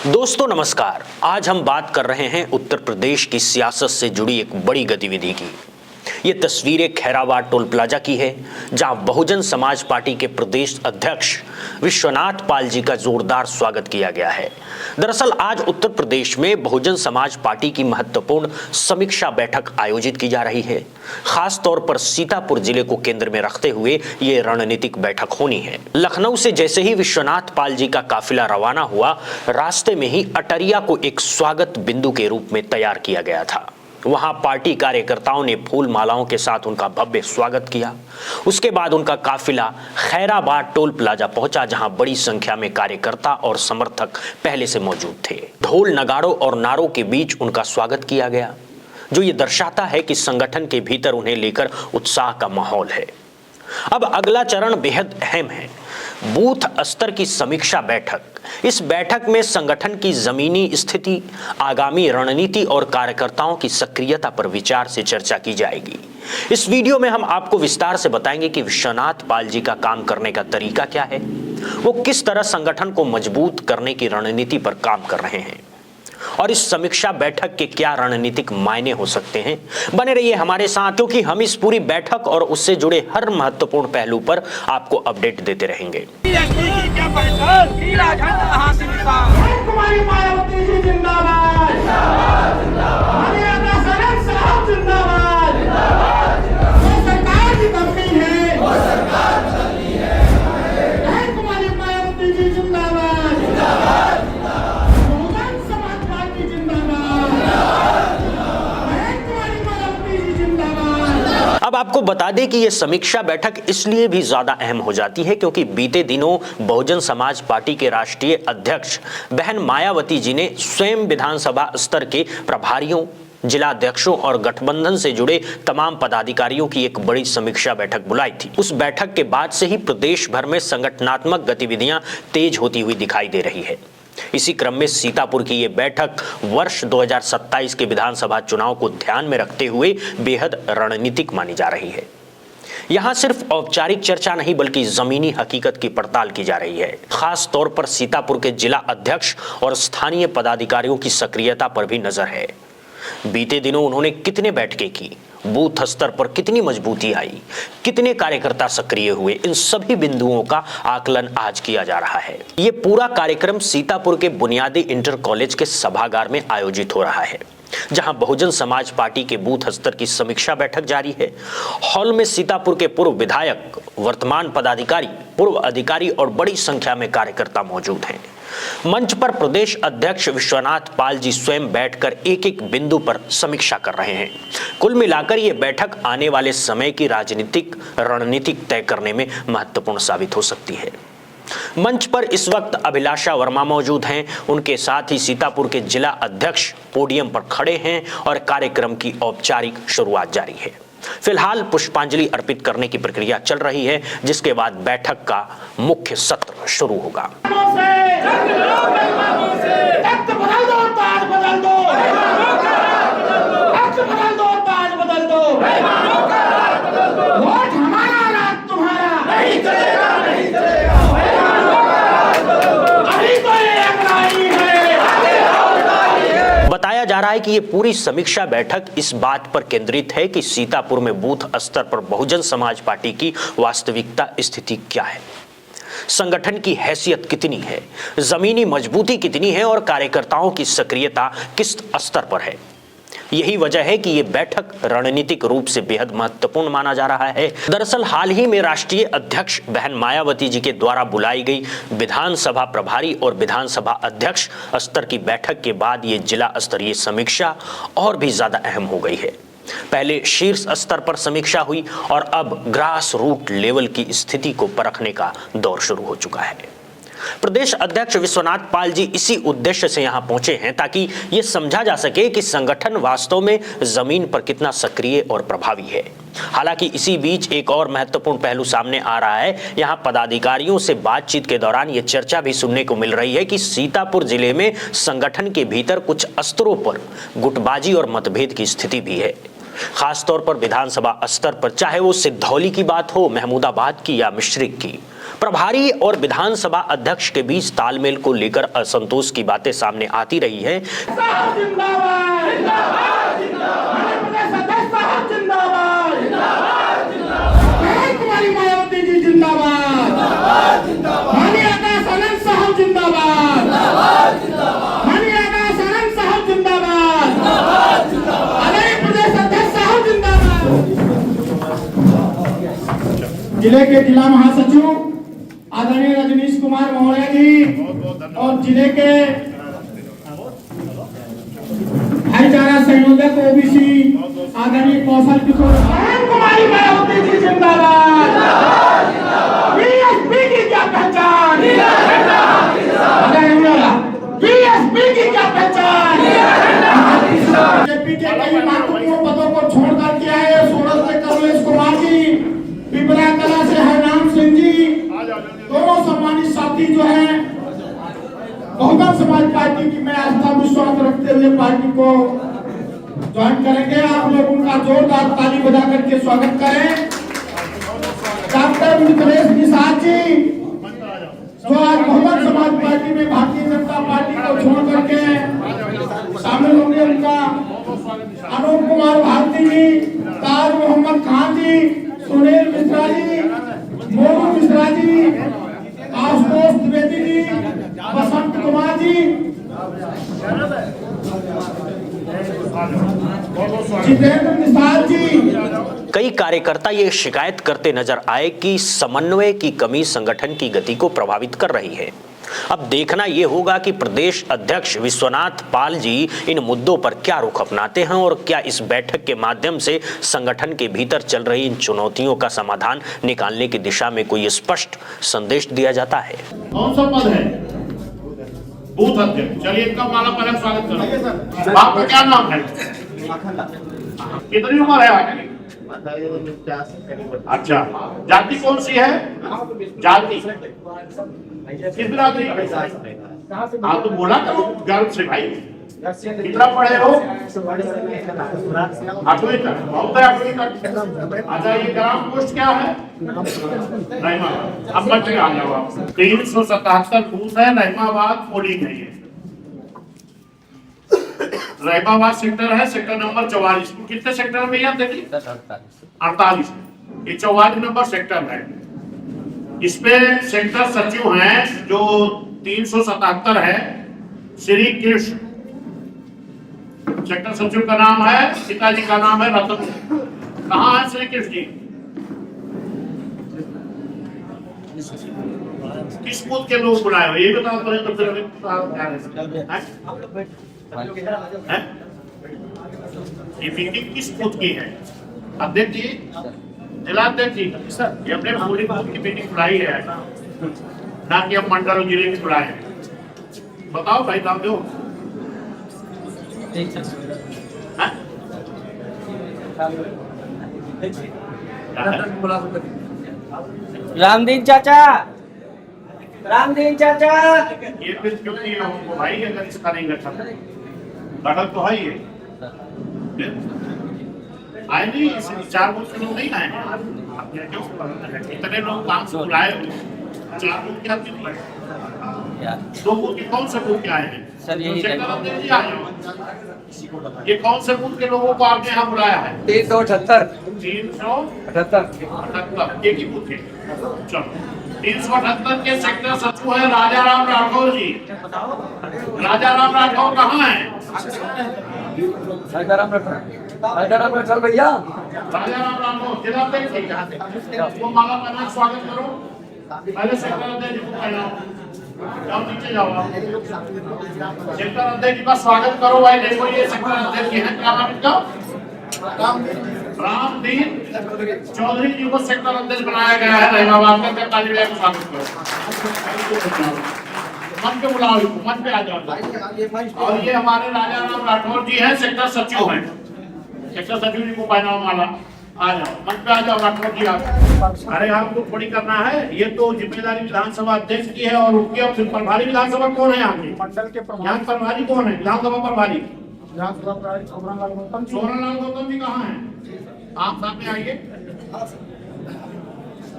दोस्तों नमस्कार। आज हम बात कर रहे हैं उत्तर प्रदेश की सियासत से जुड़ी एक बड़ी गतिविधि की। ये तस्वीरें खैराबाद टोल प्लाजा की है, जहां बहुजन समाज पार्टी के प्रदेश अध्यक्ष विश्वनाथ पाल जी का जोरदार स्वागत किया गया है। दरअसल आज उत्तर प्रदेश में बहुजन समाज पार्टी की महत्वपूर्ण समीक्षा बैठक आयोजित की जा रही है। खास तौर पर सीतापुर जिले को केंद्र में रखते हुए ये रणनीतिक बैठक होनी है। लखनऊ से जैसे ही विश्वनाथ पाल जी का काफिला रवाना हुआ, रास्ते में ही अटरिया को एक स्वागत बिंदु के रूप में तैयार किया गया था। वहां पार्टी कार्यकर्ताओं ने फूल मालाओं के साथ उनका भव्य स्वागत किया। उसके बाद उनका काफिला खैराबाद टोल प्लाजा पहुंचा, जहां बड़ी संख्या में कार्यकर्ता और समर्थक पहले से मौजूद थे। ढोल नगाड़ों और नारों के बीच उनका स्वागत किया गया, जो ये दर्शाता है कि संगठन के भीतर उन्हें लेकर उत्साह का माहौल है। अब अगला चरण बेहद अहम है, बूथ स्तर की समीक्षा बैठक। इस बैठक में संगठन की जमीनी स्थिति, आगामी रणनीति और कार्यकर्ताओं की सक्रियता पर विचार से चर्चा की जाएगी। इस वीडियो में हम आपको विस्तार से बताएंगे कि विश्वनाथ पाल जी का काम करने का तरीका क्या है, वो किस तरह संगठन को मजबूत करने की रणनीति पर काम कर रहे हैं और इस समीक्षा बैठक के क्या रणनीतिक मायने हो सकते हैं। बने रहिए हमारे साथ, क्योंकि हम इस पूरी बैठक और उससे जुड़े हर महत्वपूर्ण पहलू पर आपको अपडेट देते रहेंगे। अब आपको बता दें कि यह समीक्षा बैठक इसलिए भी ज्यादा अहम हो जाती है क्योंकि बीते दिनों बहुजन समाज पार्टी के राष्ट्रीय अध्यक्ष बहन मायावती जी ने स्वयं विधानसभा स्तर के प्रभारियों, जिला अध्यक्षों और गठबंधन से जुड़े तमाम पदाधिकारियों की एक बड़ी समीक्षा बैठक बुलाई थी। उस बैठक के बाद से ही प्रदेश भर में संगठनात्मक गतिविधियां तेज होती हुई दिखाई दे रही है। इसी क्रम में सीतापुर की ये बैठक वर्ष 2027 के विधानसभा चुनाव को ध्यान में रखते हुए बेहद रणनीतिक मानी जा रही है। यहां सिर्फ औपचारिक चर्चा नहीं बल्कि जमीनी हकीकत की पड़ताल की जा रही है। खास तौर पर सीतापुर के जिला अध्यक्ष और स्थानीय पदाधिकारियों की सक्रियता पर भी नजर है। बीते दिनों उन्होंने कितने बैठकें की, बूथ स्तर पर कितनी मजबूती आई, कितने कार्यकर्ता सक्रिय हुए, इन सभी बिंदुओं का आकलन आज किया जा रहा है। ये पूरा कार्यक्रम सीतापुर के बुनियादी इंटर कॉलेज के सभागार में आयोजित हो रहा है, जहां बहुजन समाज पार्टी के बूथ स्तर की समीक्षा बैठक जारी है। हॉल में सीतापुर के पूर्व विधायक, वर्तमान पदाधिकारी, पूर्व अधिकारी और बड़ी संख्या में कार्यकर्ता मौजूद हैं। मंच पर प्रदेश अध्यक्ष विश्वनाथ पाल जी स्वयं बैठकर एक एक बिंदु पर समीक्षा कर रहे हैं। कुल मिलाकर ये बैठक आने वाले समय की राजनीतिक रणनीतिक तय करने में महत्वपूर्ण साबित हो सकती है। मंच पर इस वक्त अभिलाषा वर्मा मौजूद हैं। उनके साथ ही सीतापुर के जिला अध्यक्ष पोडियम पर खड़े हैं और कार्यक्रम की औपचारिक शुरुआत जारी है। फिलहाल पुष्पांजलि अर्पित करने की प्रक्रिया चल रही है, जिसके बाद बैठक का मुख्य सत्र शुरू होगा। बताया जा रहा है कि ये पूरी समीक्षा बैठक इस बात पर केंद्रित है कि सीतापुर में बूथ स्तर पर बहुजन समाज पार्टी की वास्तविकता स्थिति क्या है, संगठन की हैसियत कितनी है, जमीनी मजबूती कितनी है और कार्यकर्ताओं की सक्रियता किस स्तर पर है। यही वजह है कि ये बैठक रणनीतिक रूप से बेहद महत्वपूर्ण माना जा रहा है। दरअसल हाल ही में राष्ट्रीय अध्यक्ष बहन मायावती जी के द्वारा बुलाई गई विधानसभा प्रभारी और विधानसभा अध्यक्ष स्तर की बैठक के बाद ये जिला स्तरीय समीक्षा और भी ज्यादा अहम हो गई है। पहले शीर्ष स्तर पर समीक्षा हुई और अब ग्रास रूट लेवल की स्थिति को परखने का दौर शुरू हो चुका है। प्रदेश अध्यक्ष विश्वनाथ पाल जी इसी उद्देश्य से यहां पहुंचे हैं ताकि यह समझा जा सके कि संगठन वास्तव में जमीन पर कितना सक्रिय और प्रभावी है। हालांकि इसी बीच एक और महत्वपूर्ण पहलू सामने आ रहा है। यहां पदाधिकारियों से बातचीत के दौरान यह चर्चा भी सुनने को मिल रही है कि सीतापुर जिले में संगठन के भीतर कुछ स्तरों पर गुटबाजी और मतभेद की स्थिति भी है। खासतौर पर विधानसभा स्तर पर, चाहे वो सिद्धौली की बात हो, महमूदाबाद की या मिश्रिक की। प्रभारी और विधानसभा अध्यक्ष के बीच तालमेल को लेकर असंतोष की बातें सामने आती रही है। जिले के जिला महासचिव आदरणीय रजनीश कुमार मौर्य जी और जिले के भाईचारा संयोजक ओबीसी आदरणीय कौशल किशोर कुमारी मायावती जी जिंदाबाद। बीएसपी की क्या पहचान, बीएसपी की क्या पहचान। बीजेपी के कई महत्वपूर्ण पदों को छोड़ कर के आए सूरत से कमलेश कुमार जी, पिपरा कला से हरनाम सिंह जी, दोनों सम्मानित साथी जो हैं बहुजन समाज पार्टी की में आस्था विश्वास रखते हुए पार्टी को ज्वाइन करेंगे। आप लोग उनका जोरदार ताली बजा करके स्वागत करें। डॉक्टर मिथिलेश निषाद जी जो आज बहुजन समाज पार्टी में भारतीय जनता पार्टी को छोड़ करके शामिल होंगे, उनका अनूप कुमार भारती जी, ताज मोहम्मद खान जी, सुनील मिश्रा जी, मोनू मिश्रा जी, आशुतोष द्विवेदी जी, बसंत कुमार जी, जितेंद्र निषाद जी। कई कार्यकर्ता ये शिकायत करते नजर आए कि समन्वय की कमी संगठन की गति को प्रभावित कर रही है। अब देखना यह होगा कि प्रदेश अध्यक्ष विश्वनाथ पाल जी इन मुद्दों पर क्या रुख अपनाते हैं और क्या इस बैठक के माध्यम से संगठन के भीतर चल रही इन चुनौतियों का समाधान निकालने की दिशा में कोई स्पष्ट संदेश दिया जाता है। कौन सा पद है? बूथ अध्यक्ष। चलिए इनका माला पहले स्वागत करो। आपका क्या नाम है? कितनी उम्र है आपकी? अच्छा, जाति कौन सी है? जाति किस बिरादरी? हाँ तो बोला करो गर्व से भाई। कितना पढ़े हो? 8वीं तक। बहुत है 8वीं तक। अच्छा, ये ग्राम पोस्ट क्या है? रहीमाबाद। अब मत आ जाओ आप। 377 बूथ है, रहीमाबाद पोलिंग है। ये रहीमाबाद सेक्टर है, सेक्टर नंबर 44। कितने सेक्टर में भैया देखिए? 48। ये 44 नंबर सेक्टर है। इसपे सेक्टर सचिव हैं जो 377 है, श्री कृष्ण। सेक्टर सचिव का नाम है, पिताजी का नाम है रतन। कहाँ है श्री कृष्ण जी? किस बूथ के लोग बुलाए हो ये बताओ तो फिर ये मीटिंग किस बूथ की है? अध्यक्ष जी, जिला अध्यक्ष जी, ये अपने पूरी बूथ की मीटिंग बुलाई है ना कि हम मंडल जिले की बुलाए हैं? बताओ भाई, नाम दो। रामदीन चाचा, रामदीन चाचा। ये फिर क्यों नहीं है उनको भाई? अगर इसका नहीं रखा दखल तो है ये आए नहीं, 4 बूथ के लोग नहीं आए हैं। इतने लोग काम से बुलाए हो, 4 बूथ क्या 2 बूथ के कौन से बूथ के आए हैं? सर यही ये कौन से बूथ के लोगों को आपने यहाँ बुलाया है? 378 एक ही बूथ है। चलो, 378 के सेक्टर सचिव है राजा राम राठौर जी। राजा राम राठौर कहाँ है? राजा राम राठौर भैया। राजा राम राठौर जिला अध्यक्ष, वो माला पहना स्वागत करो। पहले सेक्टर अध्यक्ष को पहनाओ, जाओ नीचे जाओ। सेक्टर अध्यक्ष का स्वागत करो भाई। देखो ये सेक्टर अध्यक्ष है, क्या नाम इनका? रामदीन चौधरी जी को सेक्टर अध्यक्ष बनाया गया है रहीमाबाद का। ताली बजा के स्वागत करो। मन पे बुलाओ, मन पे आ जाओ। और ये हमारे राजा राम राठौर जी हैं, सेक्टर सचिव हैं। सेक्टर सचिव जी को पहनाओ माला। आ जाओ, मन पे आ जाओ राठौर जी आप। अरे आपको थोड़ी करना है, ये तो जिम्मेदारी विधानसभा अध्यक्ष की है और उनके और फिर प्रभारी विधानसभा कौन है? यहाँ के मंडल के यहाँ प्रभारी कौन है? विधानसभा प्रभारी सोहनलाल गौतम जी कहाँ हैं? आप सामने आइए।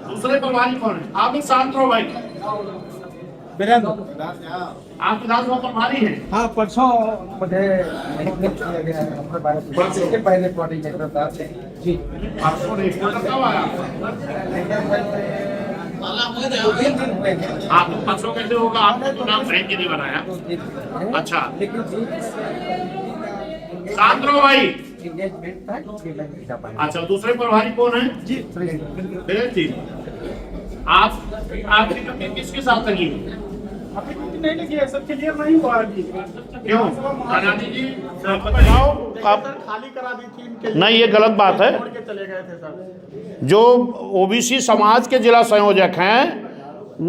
दूसरे प्रभारी कौन है? आप एक शांत रहो भाई। आप विधानसभा प्रभारी हैं? हाँ, परसों मुझे किया गया है अपने बारे में। इसके पहले कोऑर्डिनेटर था जी। आपको रिपोर्ट कब आया? आप परसों कैसे होगा? आपने तो नाम फ्रेंड नहीं बनाया। अच्छा, शांत रहो भाई। अच्छा, दूसरे प्रभारी कौन है जी? जी। आपकी कंपनी किसके साथ लगी? नहीं लगी है, सबके लिए नहीं हुआ अभी। क्यों? रानी जी आप खाली करा दी थी इनके लिए। नहीं, ये गलत बात है। छोड़ के चले गए थे सर। जो ओबीसी समाज के जिला संयोजक हैं,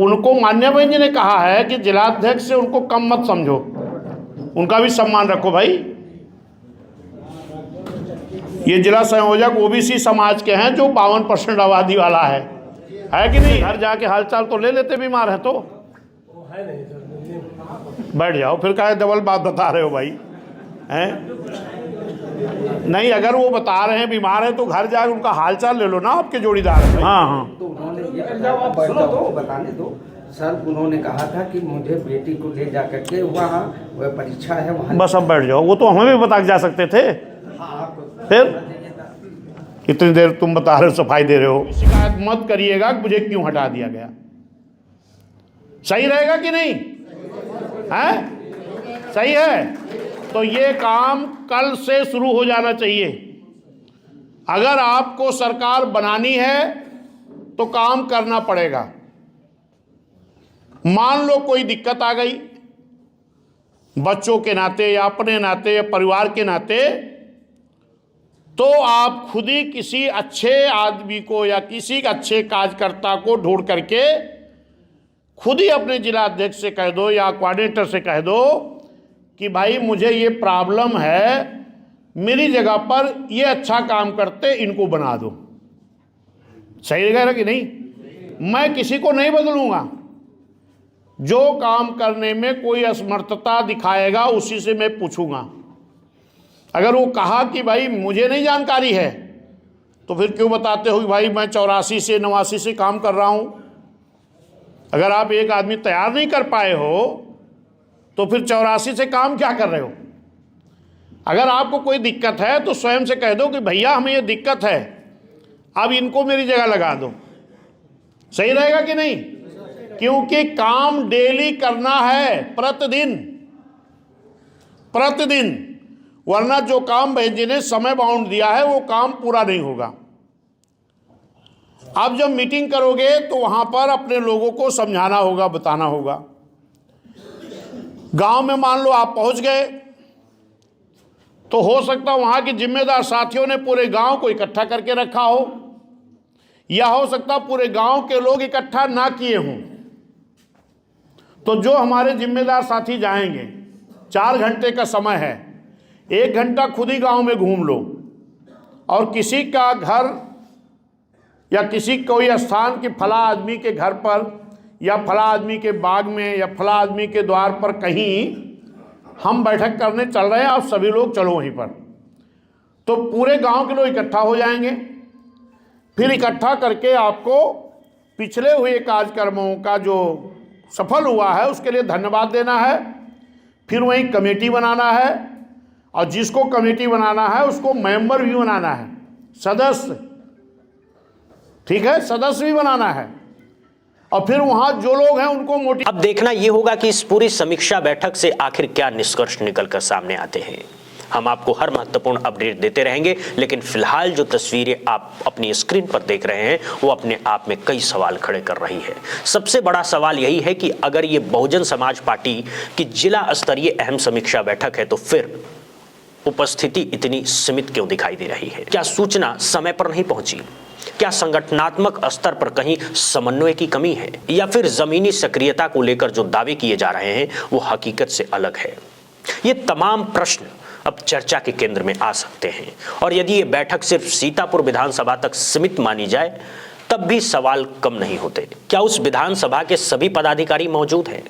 उनको माननीय जी ने कहा है कि जिलाध्यक्ष से उनको कम मत समझो, उनका भी सम्मान रखो भाई। ये जिला संयोजक ओबीसी समाज के हैं जो 52% आबादी वाला है कि नहीं? घर जाके हालचाल तो ले लेते, बीमार है तो बैठ जाओ, फिर काहे डबल बात बता रहे हो भाई हैं? नहीं, अगर वो बता रहे हैं बीमार है तो घर जाके उनका हालचाल ले लो ना, आपके जोड़ीदार है। हाँ हाँ, तो उन्होंने बताने दो सर, उन्होंने कहा था कि मुझे बेटी को ले जा करके वहाँ वह परीक्षा है वहाँ। बस अब बैठ जाओ, वो तो हमें भी बता के जा सकते थे। फिर इतनी देर तुम बता रहे हो, सफाई दे रहे हो। शिकायत मत करिएगा कि मुझे क्यों हटा दिया गया। सही रहेगा कि नहीं है? सही है। तो ये काम कल से शुरू हो जाना चाहिए। अगर आपको सरकार बनानी है तो काम करना पड़ेगा। मान लो कोई दिक्कत आ गई, बच्चों के नाते या अपने नाते या परिवार के नाते, तो आप खुद ही किसी अच्छे आदमी को या किसी अच्छे कार्यकर्ता को ढूंढ करके खुद ही अपने जिला अध्यक्ष से कह दो या कोऑर्डिनेटर से कह दो कि भाई मुझे ये प्रॉब्लम है, मेरी जगह पर ये अच्छा काम करते, इनको बना दो। सही रहेगा कि नहीं? मैं किसी को नहीं बदलूंगा। जो काम करने में कोई असमर्थता दिखाएगा उसी से मैं पूछूंगा। अगर वो कहा कि भाई मुझे नहीं जानकारी है, तो फिर क्यों बताते हो भाई मैं 84 से 89 से काम कर रहा हूं? अगर आप एक आदमी तैयार नहीं कर पाए हो तो फिर 84 से काम क्या कर रहे हो? अगर आपको कोई दिक्कत है तो स्वयं से कह दो कि भैया हमें ये दिक्कत है, अब इनको मेरी जगह लगा दो। सही रहेगा कि नहीं? क्योंकि काम डेली करना है, प्रतिदिन, वरना जो काम भाई जी ने समय बाउंड दिया है वो काम पूरा नहीं होगा। आप जब मीटिंग करोगे तो वहां पर अपने लोगों को समझाना होगा, बताना होगा। गांव में मान लो आप पहुंच गए तो हो सकता वहां के जिम्मेदार साथियों ने पूरे गांव को इकट्ठा करके रखा हो, या हो सकता पूरे गांव के लोग इकट्ठा ना किए हों। तो जो हमारे जिम्मेदार साथी जाएंगे, 4 घंटे का समय है, 1 घंटा खुद ही गांव में घूम लो और किसी का घर या किसी कोई स्थान के फला आदमी के घर पर या फला आदमी के बाग में या फला आदमी के द्वार पर कहीं हम बैठक करने चल रहे हैं, आप सभी लोग चलो वहीं पर। तो पूरे गांव के लोग इकट्ठा हो जाएंगे। फिर इकट्ठा करके आपको पिछले हुए कार्यक्रमों का जो सफल हुआ है उसके लिए धन्यवाद देना है। फिर वहीं कमेटी बनाना है और जिसको कमेटी बनाना है उसको मेंबर भी बनाना है, सदस्य, ठीक है, सदस्य भी बनाना है। और फिर वहां जो लोग हैं उनको मोटी। अब देखना यह होगा कि इस पूरी समीक्षा बैठक से आखिर क्या निष्कर्ष निकलकर सामने आते हैं। हम आपको हर महत्वपूर्ण अपडेट देते रहेंगे, लेकिन फिलहाल जो तस्वीरें आप अपनी स्क्रीन पर देख रहे हैं वो अपने आप में कई सवाल खड़े कर रही है। सबसे बड़ा सवाल यही है कि अगर ये बहुजन समाज पार्टी की जिला स्तरीय अहम समीक्षा बैठक है तो फिर उपस्थिति इतनी सीमित क्यों दिखाई दे रही है? क्या सूचना समय पर नहीं पहुंची? क्या संगठनात्मक स्तर पर कहीं समन्वय की कमी है, या फिर जमीनी सक्रियता को लेकर जो दावे किए जा रहे हैं वो हकीकत से अलग है? ये तमाम प्रश्न अब चर्चा के केंद्र में आ सकते हैं, और यदि ये बैठक सिर्फ सीतापुर विधानसभा तक सीमित मानी जाए तब भी सवाल कम नहीं होते। क्या उस विधानसभा के सभी पदाधिकारी मौजूद हैं?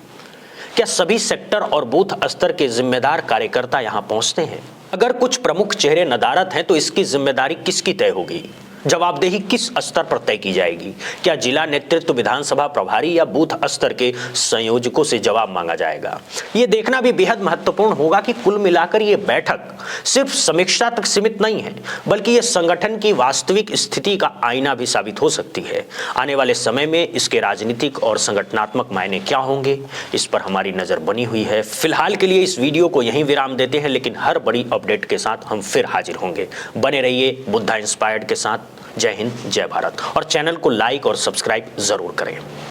क्या सभी सेक्टर और बूथ स्तर के जिम्मेदार कार्यकर्ता यहां पहुंचते हैं? अगर कुछ प्रमुख चेहरे नदारद हैं तो इसकी जिम्मेदारी किसकी तय होगी? जवाबदेही किस स्तर पर तय की जाएगी? क्या जिला नेतृत्व, विधानसभा प्रभारी या बूथ स्तर के संयोजकों से जवाब मांगा जाएगा? ये देखना भी बेहद महत्वपूर्ण होगा कि कुल मिलाकर ये बैठक सिर्फ समीक्षा तक सीमित नहीं है, बल्कि ये संगठन की वास्तविक स्थिति का आईना भी साबित हो सकती है। आने वाले समय में इसके राजनीतिक और संगठनात्मक मायने क्या होंगे, इस पर हमारी नजर बनी हुई है। फिलहाल के लिए इस वीडियो को यहीं विराम देते हैं, लेकिन हर बड़ी अपडेट के साथ हम फिर हाजिर होंगे। बने रहिए बुद्धा इंस्पायर्ड के साथ। जय हिंद, जय भारत, और चैनल को लाइक और सब्सक्राइब जरूर करें।